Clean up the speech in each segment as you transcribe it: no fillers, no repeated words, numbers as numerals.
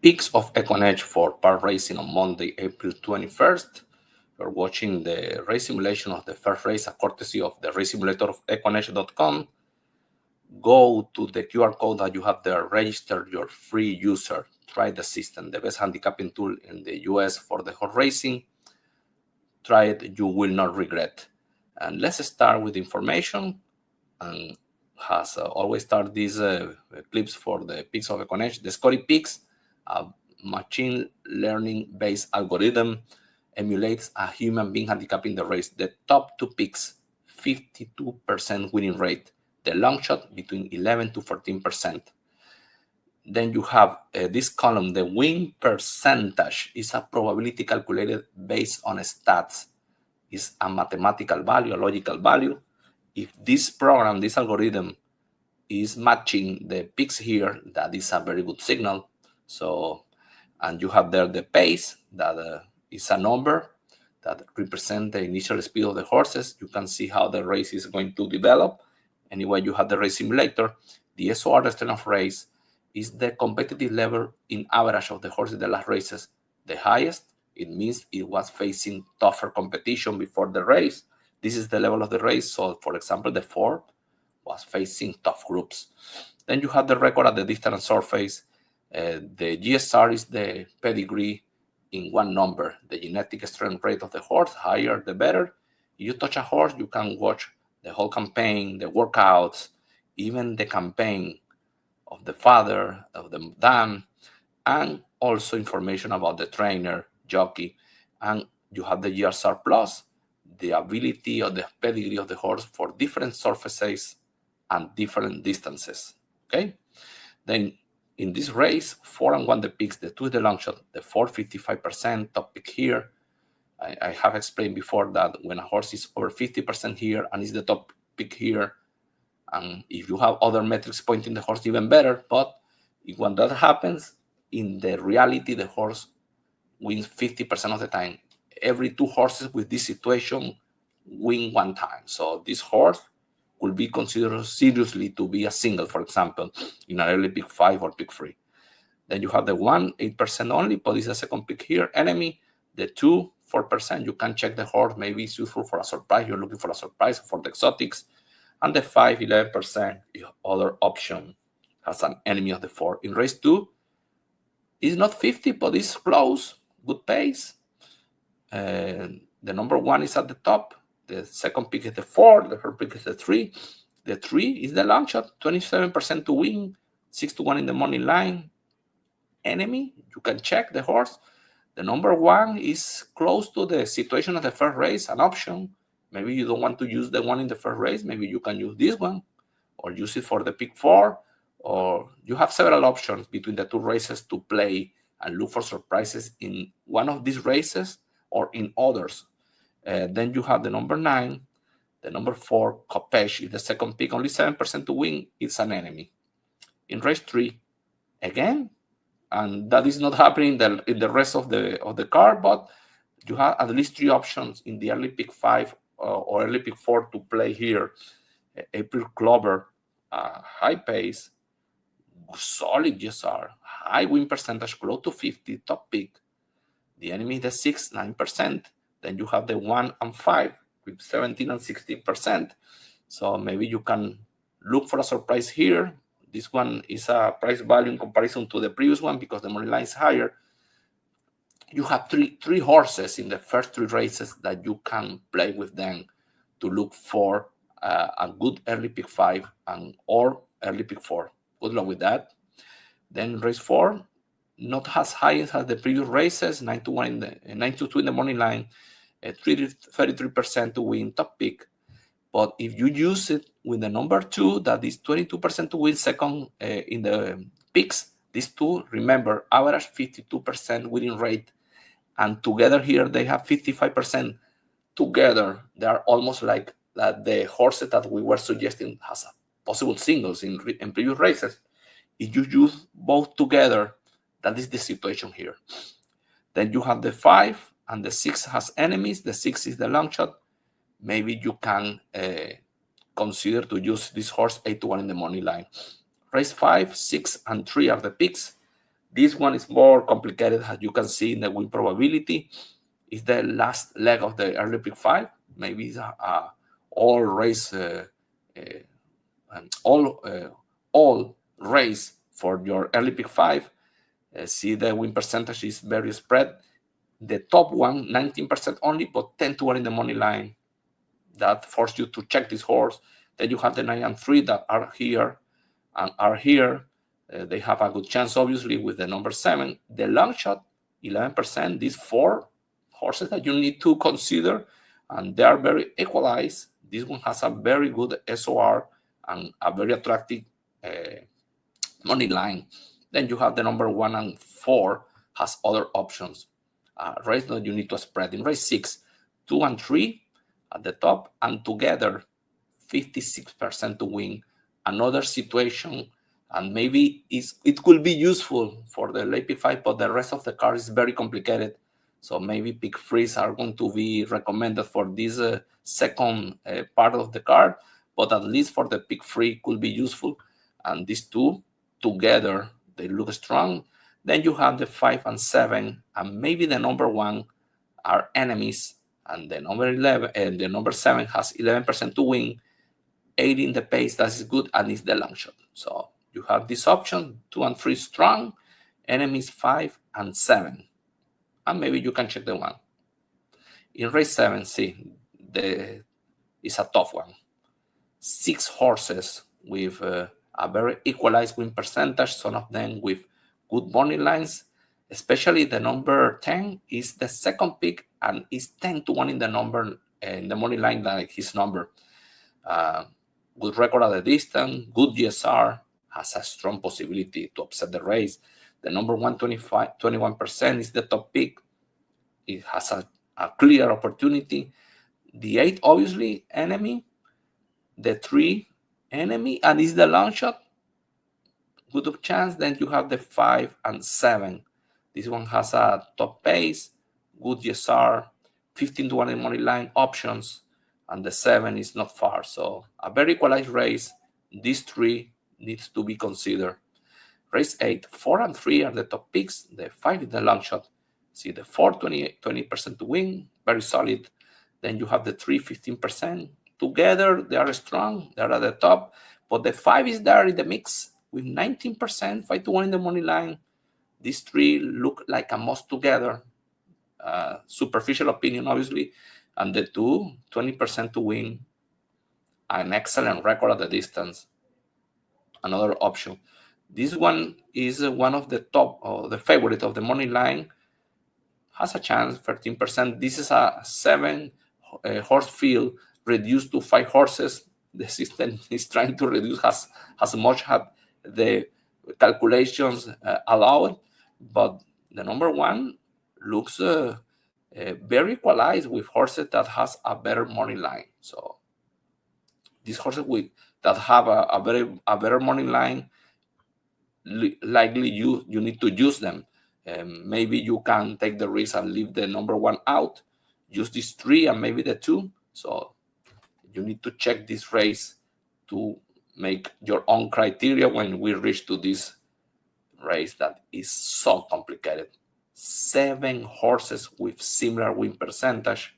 Peaks of Equinage for Parx Racing on Monday, April 21st. You're watching the race simulation of the first race, a courtesy of the race simulator of Equinage.com. Go to the QR code that you have there, register your free user. Try the system, the best handicapping tool in the US for the horse racing. Try it, you will not regret. And let's start with information. And has always start these clips for the Peaks of Equinage. The Scotty Peaks, a machine learning based algorithm, emulates a human being handicapping the race. The top two picks, 52% winning rate. The long shot between 11 to 14%. Then you have this column, the win percentage is a probability calculated based on stats. It's a mathematical value, a logical value. If this program, this algorithm is matching the peaks here, that is a very good signal. So, and you have there the pace, that is a number that represents the initial speed of the horses. You can see how the race is going to develop. Anyway, you have the race simulator. The SOR, the strength of race, is the competitive level in average of the horses in the last races. The highest, it means it was facing tougher competition before the race. This is the level of the race. So, for example, the 4 was facing tough groups. Then you have the record at the distance surface. The GSR is the pedigree in one number. The genetic strength rate of the horse, higher the better. If you touch a horse, you can watch the whole campaign, the workouts, even the campaign of the father, of the dam, and also information about the trainer, jockey. And you have the GSR plus, the ability or the pedigree of the horse for different surfaces and different distances. Okay. Then in this race, 4 and 1 the picks, the 2 is the long shot, the 4 55% top pick here. I have explained before that when a horse is over 50% here and is the top pick here, and if you have other metrics pointing the horse, even better. But when that happens, in the reality, the horse wins 50% of the time. Every 2 horses with this situation win 1 time. So this horse will be considered seriously to be a single, for example, in an early pick 5 or pick 3. Then you have the 1, 8% only, but it's the second pick here. Enemy, the 2, 4%. You can check the horse. Maybe it's useful for a surprise. You're looking for a surprise for the exotics. And the 5, 11%, the other option has an enemy of the 4. In race 2, it's not 50, but it's close. Good pace. The number 1 is at the top. The second pick is the 4. The third pick is the 3. The 3 is the long shot, 27% to win, 6 to 1 in the money line. Enemy, you can check the horse. The number 1 is close to the situation of the first race, an option. Maybe you don't want to use the one in the first race. Maybe you can use this one or use it for the pick 4. Or you have several options between the 2 races to play and look for surprises in one of these races or in others. Then you have the number 9, the number 4, Kopesh is the second pick, only 7% to win. It's an enemy. In race 3, again, and that is not happening in the rest of the card, but you have at least 3 options in the early pick 5 or early pick 4 to play here. April Clover, high pace, solid GSR, high win percentage, close to 50, top pick. The enemy is the 6, 9%. Then you have the 1 and 5 with 17 and 16%. So maybe you can look for a surprise here. This one is a price value in comparison to the previous one because the money line is higher. You have three horses in the first 3 races that you can play with them to look for a good early pick 5 or early pick 4. Good luck with that. Then race 4, not as high as the previous races, 9 to 2 in the money line, 33% to win, top pick. But if you use it with the number 2, that is 22% to win second in the picks, these 2, remember, average 52% winning rate. And together here, they have 55%. Together, they are almost like the horses that we were suggesting has a possible singles in previous races. If you use both together, that is the situation here. Then you have the 5 and the 6 has enemies. The 6 is the long shot. Maybe you can consider to use this horse 8 to 1 in the money line. Race 5, 6, and 3 are the picks. This one is more complicated, as you can see in the win probability. It's the last leg of the early pick 5. Maybe it's all race, all race for your early pick 5. See, the win percentage is very spread. The top one, 19% only, but 10-1 in the money line. That forces you to check this horse. Then you have the 9 and 3 that are here and are here. They have a good chance, obviously, with the number 7. The long shot, 11%. These 4 horses that you need to consider, and they are very equalized. This one has a very good SOR and a very attractive money line. Then you have the number 1 and 4 has other options. Race that you need to spread. In race 6, 2 and 3 at the top, and together 56% to win. Another situation, and maybe it could be useful for the late P5, but the rest of the card is very complicated. So maybe pick threes are going to be recommended for this second part of the card, but at least for the pick 3 could be useful. And these two together, they look strong. Then you have the 5 and 7, and maybe the number 1 are enemies, and the number 11 and the number 7 has 11% to win, 8 in the pace. That is good, and it's the long shot. So you have this option: 2 and 3 strong, enemies 5 and 7, and maybe you can check the 1. In race 7, see, it's a tough one. 6 horses with a very equalized win percentage. Some of them with good money lines, especially the number 10 is the second pick and is 10-1 in the number in the money line, like his number. Good record at the distance, good GSR, has a strong possibility to upset the race. The number 21% is the top pick. It has a clear opportunity. The 8, obviously, enemy. The 3, enemy, and is the long shot. Good chance. Then you have the 5 and 7. This one has a top pace, good GSR, 15-1 in money line options, and the 7 is not far. So a very equalized race. These 3 needs to be considered. Race 8, 4 and 3 are the top picks. The 5 is the long shot. See, the 4, 20% to win, very solid. Then you have the 3, 15%. Together, they are strong. They are at the top. But the 5 is there in the mix with 19%, 5-1 in the money line. These 3 look like a must together. Superficial opinion, obviously. And the 2, 20% to win. An excellent record at the distance. Another option. This one is one of the top, the favorite of the money line. Has a chance, 13%. This is a 7 horse field reduced to 5 horses. The system is trying to reduce as much as the calculations allowed, but the number 1 looks very equalized with horses that has a better money line. So these horses that have a better money line, likely you need to use them. Maybe you can take the risk and leave the number 1 out, use these 3 and maybe the 2. So you need to check this race to make your own criteria when we reach to this race that is so complicated. 7 horses with similar win percentage.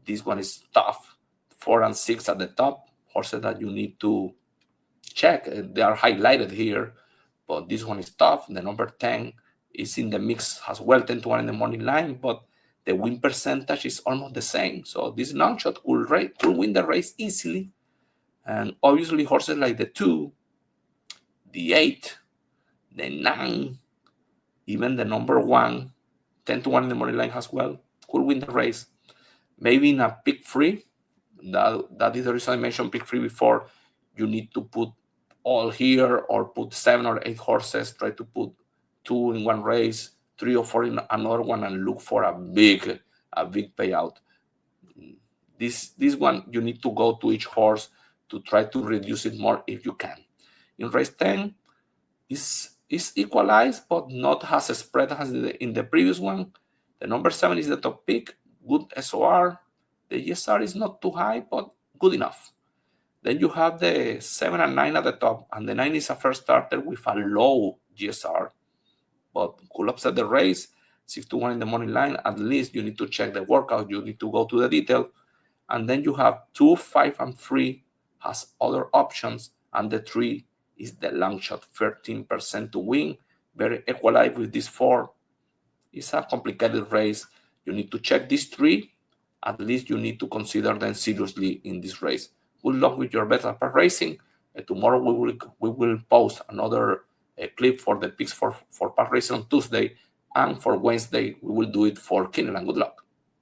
This one is tough. 4 and 6 at the top, horses that you need to check. They are highlighted here, but this one is tough. The number 10 is in the mix as well, 10-1 in the money line, but the win percentage is almost the same. So this long shot could win the race easily. And obviously horses like the 2, the 8, the 9, even the number 1, 10-1 in the money line as well, could win the race. Maybe in a pick 3, that is the reason I mentioned pick 3 before. You need to put all here or put 7 or 8 horses, try to put 2 in one race, 3 or 4 in another one, and look for a big payout. This one, you need to go to each horse to try to reduce it more if you can. In race 10, is equalized, but not as a spread as in the previous one. The number 7 is the top pick, good SOR. The GSR is not too high, but good enough. Then you have the 7 and 9 at the top, and the 9 is a first starter with a low GSR. but could upset the race. 6-1 in the money line. At least you need to check the workout. You need to go to the detail. And then you have 2, 5, and 3 has other options. And the 3 is the long shot, 13% to win. Very equalized with this 4. It's a complicated race. You need to check these 3. At least you need to consider them seriously in this race. Good luck with your bet at Parx Racing. Tomorrow we will post another clip for the picks for Parx Racing on Tuesday. And for Wednesday, we will do it for Keeneland. Good luck.